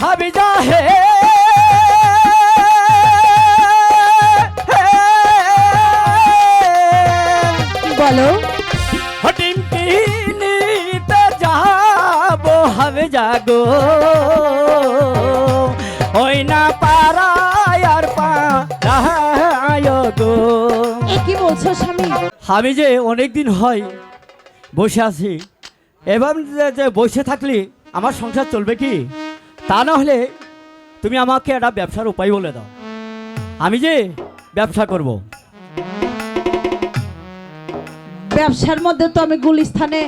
হাবি যা হে বলো ডিমকি নিতে যাবো হাবি যাগো ওই না পারায় আর পারায় গো। এ কি বলছো স্বামী? আমি যে অনেকদিন হয় বসে আছি, এবার যে বসে থাকলে আমার সংসার চলবে কি? তা না হলে তুমি আমাকে একটা ব্যবসার উপায় বলে দাও, আমি যে ব্যবসা করব। ব্যবসার মধ্যে তো আমি গুলিস্থানে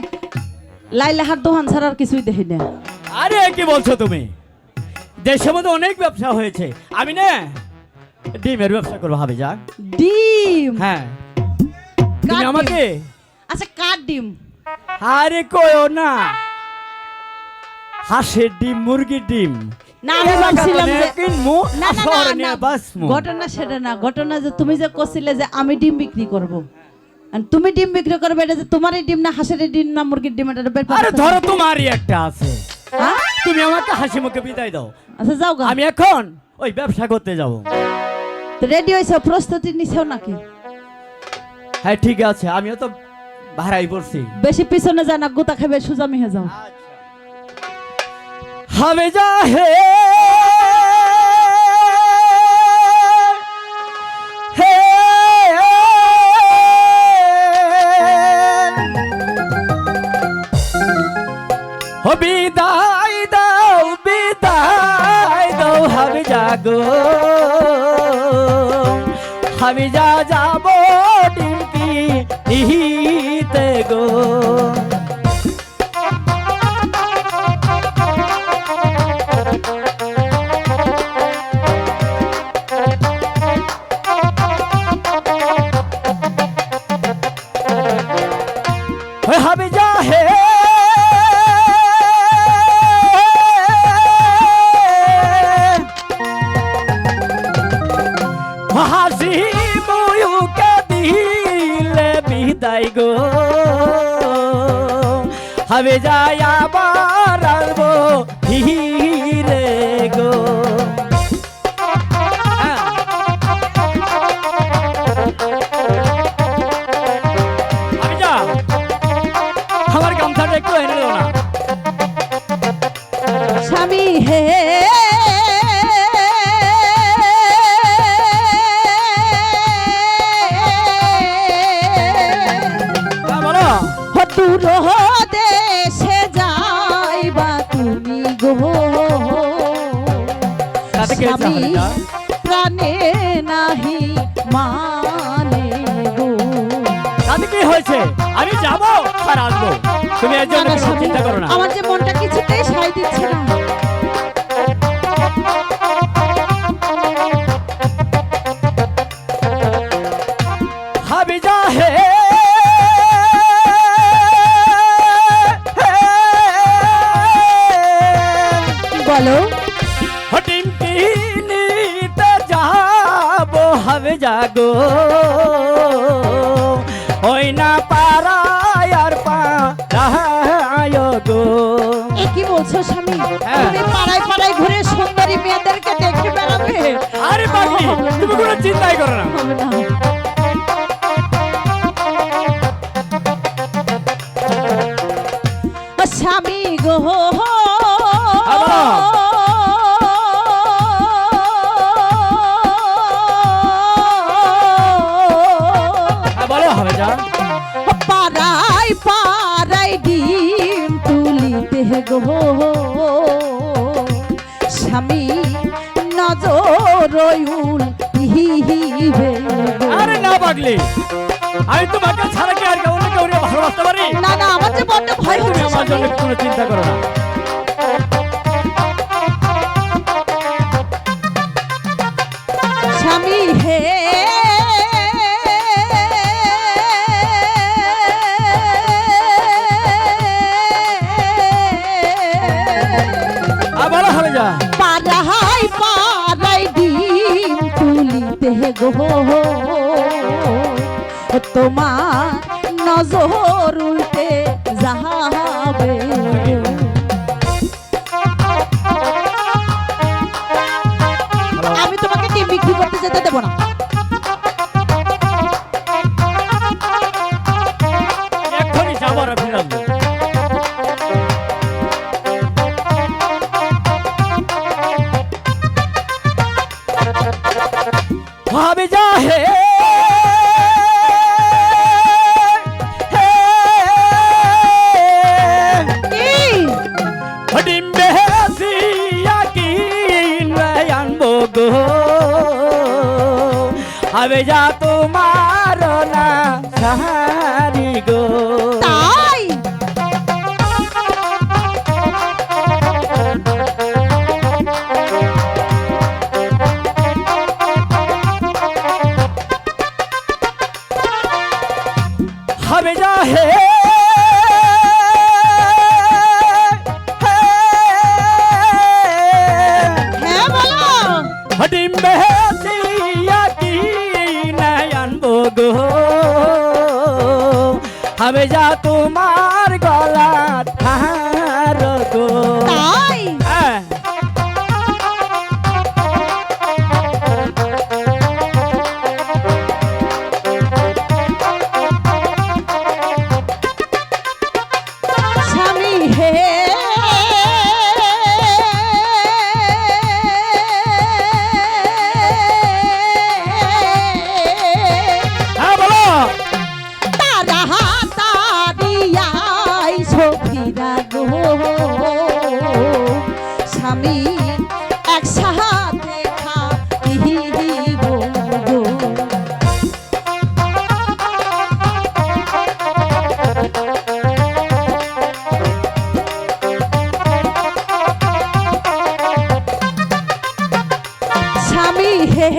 লাইলাহার দোকান ছাড়া আর কিছুই দেখি না। আরে কি বলছো তুমি? দেশের মধ্যে অনেক ব্যবসা হয়েছে, আমি না ডিমের ব্যবসা করবো ভাবি যা। ডিম? হ্যাঁ কার তুমি ডিম? আমাকে। আচ্ছা কার ডিম? আরে কয়ও না, হাঁসের ডিম, মুরগির ডিম। না আমি ভাবছিলাম যে কিনবো, না না শহরে না, নিয়ে না বাঁচবো। ঘটনা সেটা না, ঘটনা যে তুমি যে কছিলে যে আমি ডিম বিক্রি করব, আর তুমি ডিম বিক্রি করবে, এটা যে তোমারই ডিম না হাঁসের ডিম না মুরগির ডিম, এটা বের আরে ধরো তোমারই একটা আছে, হ্যাঁ? তুমি আমাকে হাসি মুখে বিদায় দাও। আচ্ছা যাও গা। আমি এখন ওই ব্যবসা করতে যাব। রেডি হইছো? প্রস্তুতি নিছেও নাকি? হ্যাঁ ঠিক আছে, আমিও তো ভাড়াই পড়ছি। বেশি পিছনে যা না, গোতা খাবে সোজা মিহে যাও। হবে যা হে হে ও বিদায় দাও, বিদায় দাও হবে যাগো, আমি যা যাব ডিমকি নিতে গো। হাবি যা হে হাসি মুখে দিলে বিদায় গো, হাবি যাই আবার আসবো ধীরে গো। আমার গামছাটা একটু এনে দেও না। স্বামী হে বলো দূর দেশে যাইবা তুমি গো, তাতে কে স্বামী যাবে? প্রাণে নাহি মানে গো। তাতে কি হয়েছে? আমি যাবো আর আসবো, তুমি এর জন্য না, না, কোনো স্বামী, চিন্তা করো না। আমার যে মনটা কিছুতেই সাই দিচ্ছে না। হাবি যা হে বলো ডিমকি নিতে যাবো হবে যাগো, ওই না পারায় আর পারায় গো। এ কি বলছো স্বামী? হ্যাঁ। তুমি পাড়ায় পাড়ায় ঘুরে সুন্দরী মেয়েদেরকে দেখে বেড়াবে? আরে পাগলি, তুমি কোনো চিন্তাই করো না। হবে না। স্বামী গো বলো হবে যা। পাড়ায় পাড়ায় ডিম তুলিতে গো, স্বামী নজর উল্টিবে। আরে না পাগলি, আমি তোমাকে ছাড়া কি আর অন্য কেউ ভালোবাসতে পারি? না না, আমার যে বড্ড ভয় তুমি হচ্ছে আমার জন্য স্বামী। কোনো চিন্তা করো না। স্বামী হে বলো হবে যা। পাড়ায় পাড়ায় ডিম তুলিতে গো, তোমার নজর উল্টে যাবে। গো হবে যা তোমার না সাহারি গো তাই হবে যা হে হ্যাঁ বলো ডিম্বে দিয়া কি নাই আনবো গো হবে যা তোমার গলা হার গো তাই হ্যাঁ। স্বামী হে হ্যাঁ বলো তারা হাতারিয়াই সখীরা গো স্বামী একসাথে খাইব গো স্বামী হে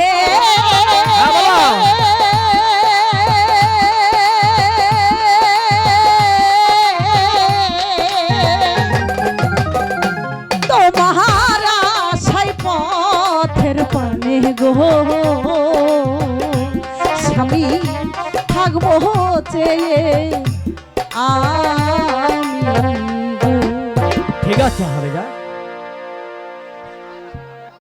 তোমার আশাই পথের পানে গো স্বামী থাকবো চেয়ে আমি গো ঠিক আছে হবে যা